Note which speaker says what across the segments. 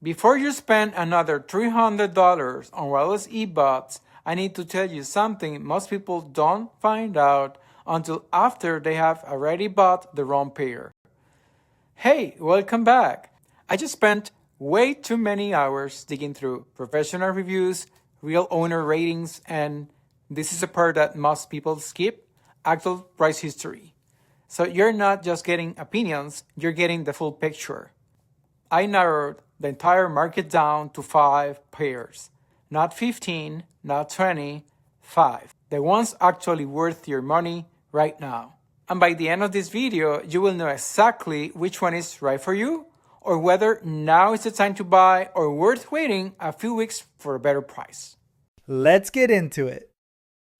Speaker 1: Before you spend another $300 on wireless earbuds, I need to tell you something most people don't find out until after they have already bought the wrong pair. Hey, welcome back! I just spent way too many hours digging through professional reviews, real owner ratings, and this is a part that most people skip, actual price history. So you're not just getting opinions, you're getting the full picture. I narrowed the entire market down to 5 pairs. Not 15, not 20, 5. The ones actually worth your money right now. And by the end of this video, you will know exactly which one is right for you, or whether now is the time to buy or worth waiting a few weeks for a better price.
Speaker 2: Let's get into it.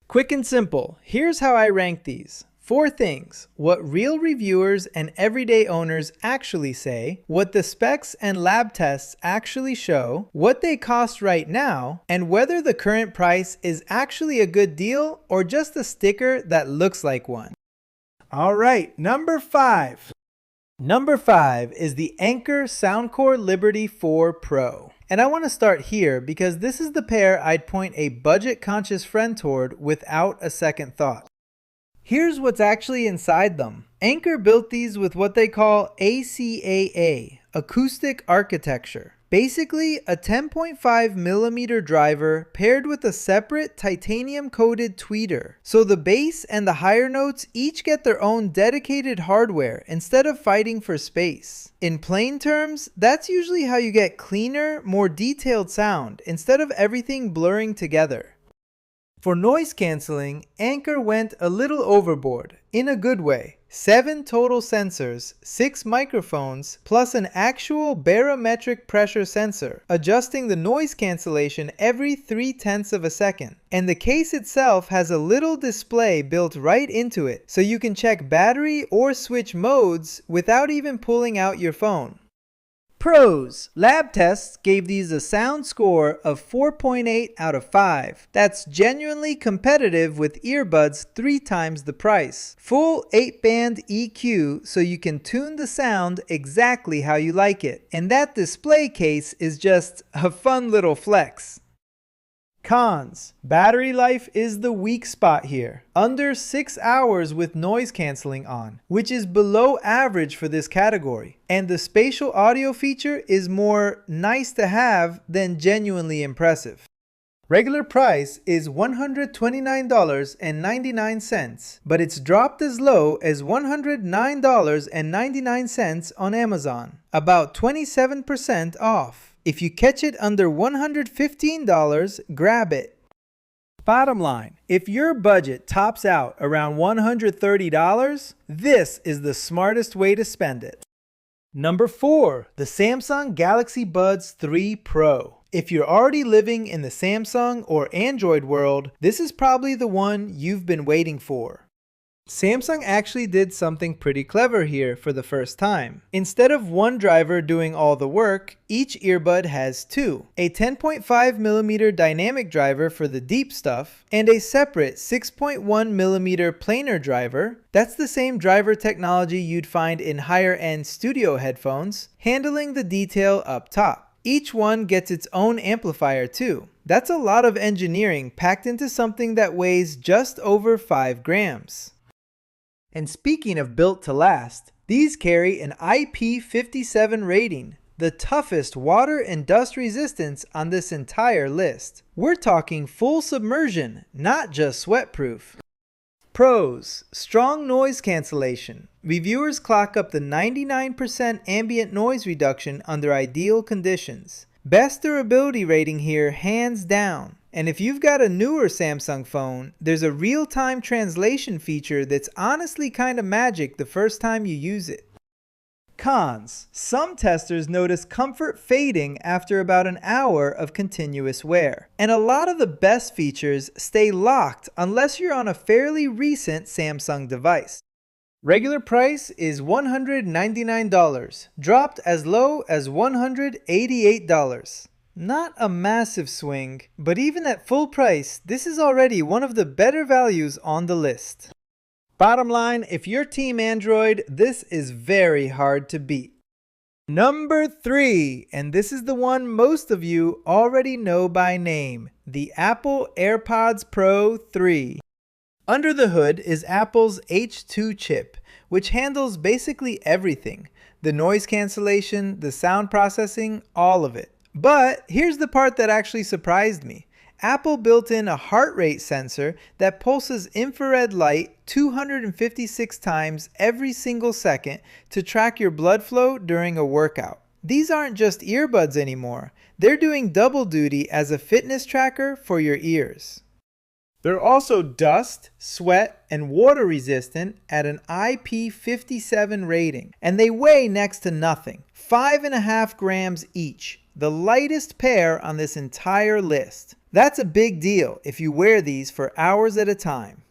Speaker 2: Quick and simple, here's how I rank these. 4 things: what real reviewers and everyday owners actually say, what the specs and lab tests actually show, what they cost right now, and whether the current price is actually a good deal or just a sticker that looks like one. Alright, number 5. Number 5 is the Anker Soundcore Liberty 4 Pro. And I want to start here because this is the pair I'd point a budget-conscious friend toward without a second thought. Here's what's actually inside them. Anker built these with what they call ACAA, acoustic architecture. Basically, a 10.5mm driver paired with a separate titanium-coated tweeter. So the bass and the higher notes each get their own dedicated hardware instead of fighting for space. In plain terms, that's usually how you get cleaner, more detailed sound instead of everything blurring together. For noise cancelling, Anker went a little overboard, in a good way. 7 total sensors, 6 microphones, plus an actual barometric pressure sensor, adjusting the noise cancellation every 0.3 of a second. And the case itself has a little display built right into it, so you can check battery or switch modes without even pulling out your phone. Pros. Lab tests gave these a sound score of 4.8 out of 5. That's genuinely competitive with earbuds 3 times the price. Full 8-band EQ so you can tune the sound exactly how you like it. And that display case is just a fun little flex. Cons. Battery life is the weak spot here. Under 6 hours with noise cancelling on, which is below average for this category. And the spatial audio feature is more nice to have than genuinely impressive. Regular price is $129.99, but it's dropped as low as $109.99 on Amazon, about 27% off. If you catch it under $115, grab it. Bottom line, if your budget tops out around $130, this is the smartest way to spend it. Number 4, the Samsung Galaxy Buds 3 Pro. If you're already living in the Samsung or Android world, this is probably the one you've been waiting for. Samsung actually did something pretty clever here for the first time. Instead of one driver doing all the work, each earbud has 2. A 10.5mm dynamic driver for the deep stuff, and a separate 6.1mm planar driver. That's the same driver technology you'd find in higher-end studio headphones, handling the detail up top. Each one gets its own amplifier too. That's a lot of engineering packed into something that weighs just over 5 grams. And speaking of built to last, these carry an IP57 rating, the toughest water and dust resistance on this entire list. We're talking full submersion, not just sweat-proof. Pros. Strong noise cancellation. Reviewers clock up the 99% ambient noise reduction under ideal conditions. Best durability rating here hands down. And if you've got a newer Samsung phone, there's a real-time translation feature that's honestly kind of magic the first time you use it. Cons. Some testers notice comfort fading after about an hour of continuous wear. And a lot of the best features stay locked unless you're on a fairly recent Samsung device. Regular price is $199, dropped as low as $188. Not a massive swing, but even at full price, this is already one of the better values on the list. Bottom line, if you're Team Android, this is very hard to beat. Number 3, and this is the one most of you already know by name, the Apple AirPods Pro 3. Under the hood is Apple's H2 chip, which handles basically everything. The noise cancellation, the sound processing, all of it. But here's the part that actually surprised me. Apple built in a heart rate sensor that pulses infrared light 256 times every single second to track your blood flow during a workout. These aren't just earbuds anymore. They're doing double duty as a fitness tracker for your ears. They're also dust, sweat, and water resistant at an IP57 rating, and they weigh next to nothing, 5.5 grams each, the lightest pair on this entire list. That's a big deal if you wear these for hours at a time.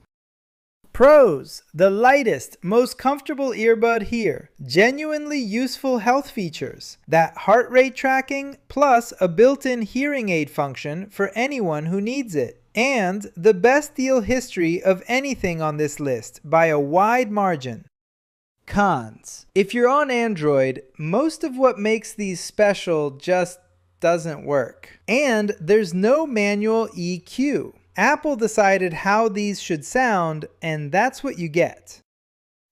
Speaker 2: Pros: the lightest, most comfortable earbud here. Genuinely useful health features. That heart rate tracking, plus a built-in hearing aid function for anyone who needs it. And the best deal history of anything on this list by a wide margin. Cons: if you're on Android, most of what makes these special just doesn't work. And there's no manual EQ. Apple decided how these should sound, and that's what you get.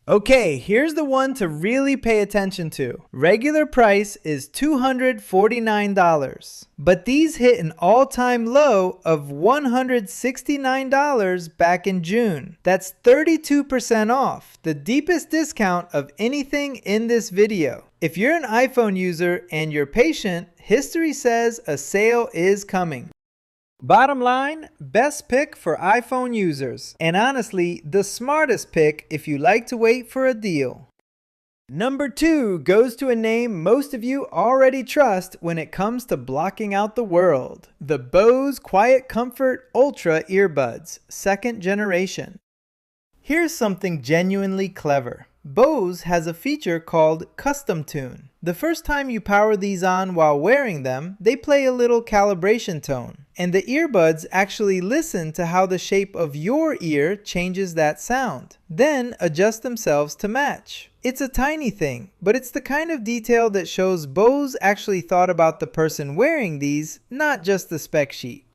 Speaker 2: Okay, here's the one to really pay attention to. Regular price is $249, but these hit an all-time low of $169 back in June. That's 32% off, the deepest discount of anything in this video. If you're an iPhone user and you're patient, history says a sale is coming. Bottom line, best pick for iPhone users, and honestly, the smartest pick if you like to wait for a deal. Number 2 goes to a name most of you already trust when it comes to blocking out the world. The Bose QuietComfort Ultra Earbuds, 2nd generation. Here's something genuinely clever. Bose has a feature called Custom Tune. The first time you power these on while wearing them, they play a little calibration tone. And the earbuds actually listen to how the shape of your ear changes that sound, then adjust themselves to match. It's a tiny thing, but it's the kind of detail that shows Bose actually thought about the person wearing these, not just the spec sheet.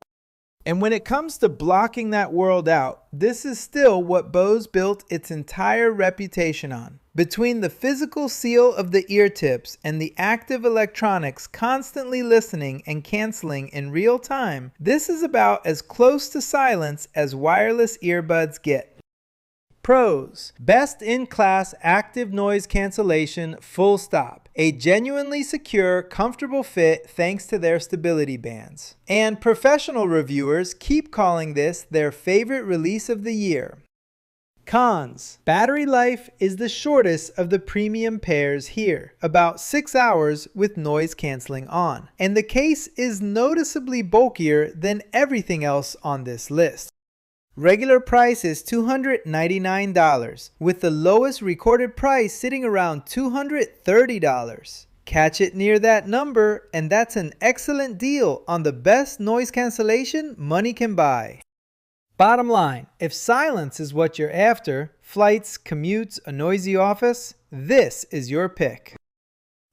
Speaker 2: And when it comes to blocking that world out, this is still what Bose built its entire reputation on. Between the physical seal of the ear tips and the active electronics constantly listening and canceling in real time, this is about as close to silence as wireless earbuds get. Pros: best in class active noise cancellation, full stop. A genuinely secure, comfortable fit thanks to their stability bands. And professional reviewers keep calling this their favorite release of the year. Cons: battery life is the shortest of the premium pairs here, about 6 hours with noise cancelling on. And the case is noticeably bulkier than everything else on this list. Regular price is $299, with the lowest recorded price sitting around $230. Catch it near that number, and that's an excellent deal on the best noise cancellation money can buy. Bottom line, if silence is what you're after, flights, commutes, a noisy office, this is your pick.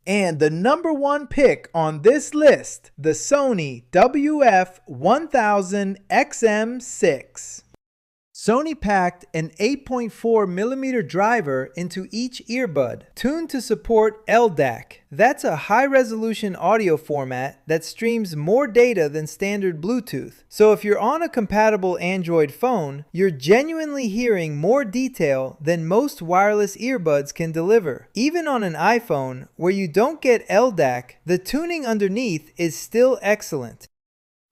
Speaker 2: And the number 1 pick on this list, the Sony WF-1000XM6. Sony packed an 8.4mm driver into each earbud, tuned to support LDAC. That's a high-resolution audio format that streams more data than standard Bluetooth. So if you're on a compatible Android phone, you're genuinely hearing more detail than most wireless earbuds can deliver. Even on an iPhone, where you don't get LDAC, the tuning underneath is still excellent.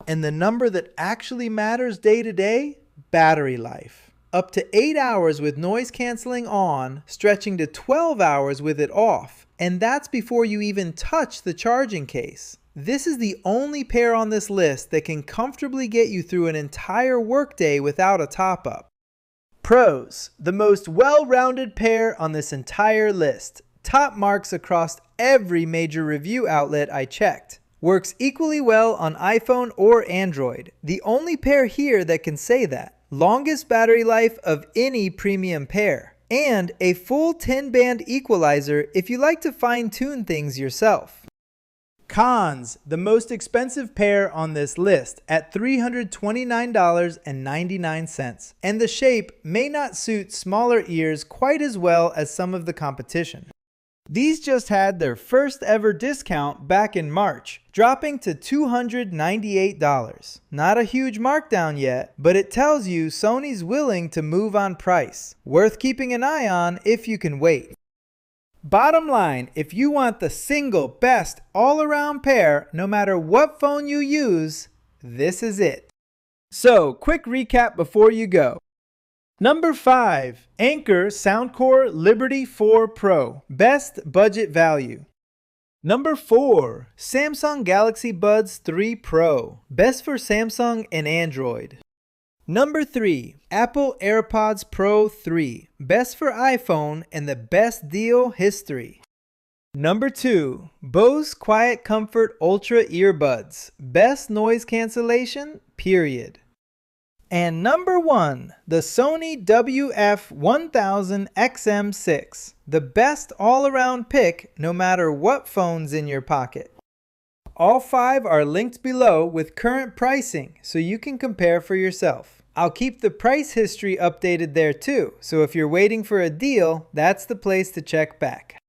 Speaker 2: And the number that actually matters day to day? Battery life. Up to 8 hours with noise cancelling on, stretching to 12 hours with it off. And that's before you even touch the charging case. This is the only pair on this list that can comfortably get you through an entire workday without a top-up. Pros: the most well-rounded pair on this entire list. Top marks across every major review outlet I checked. Works equally well on iPhone or Android. The only pair here that can say that. Longest battery life of any premium pair. and a full 10-band equalizer if you like to fine-tune things yourself. Cons: the most expensive pair on this list at $329.99, and the shape may not suit smaller ears quite as well as some of the competition. These just had their first ever discount back in March, dropping to $298. Not a huge markdown yet, but it tells you Sony's willing to move on price. Worth keeping an eye on if you can wait. Bottom line, if you want the single best all-around pair, no matter what phone you use, this is it. So, quick recap before you go. Number 5, Anker Soundcore Liberty 4 Pro, best budget value. Number 4, Samsung Galaxy Buds 3 Pro, best for Samsung and Android. Number 3, Apple AirPods Pro 3, best for iPhone and the best deal history. Number 2, Bose QuietComfort Ultra Earbuds, best noise cancellation, period. And number 1, the Sony WF-1000XM6, the best all-around pick no matter what phone's in your pocket. All 5 are linked below with current pricing so you can compare for yourself. I'll keep the price history updated there too, so if you're waiting for a deal, that's the place to check back.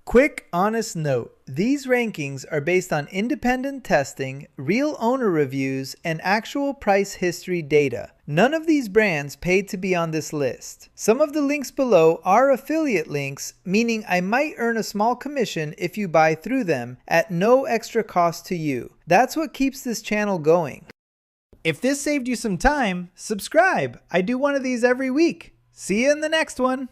Speaker 2: Quick, honest note, these rankings are based on independent testing, real owner reviews, and actual price history data. None of these brands paid to be on this list. Some of the links below are affiliate links, meaning I might earn a small commission if you buy through them at no extra cost to you. That's what keeps this channel going. If this saved you some time, subscribe. I do one of these every week. See you in the next one.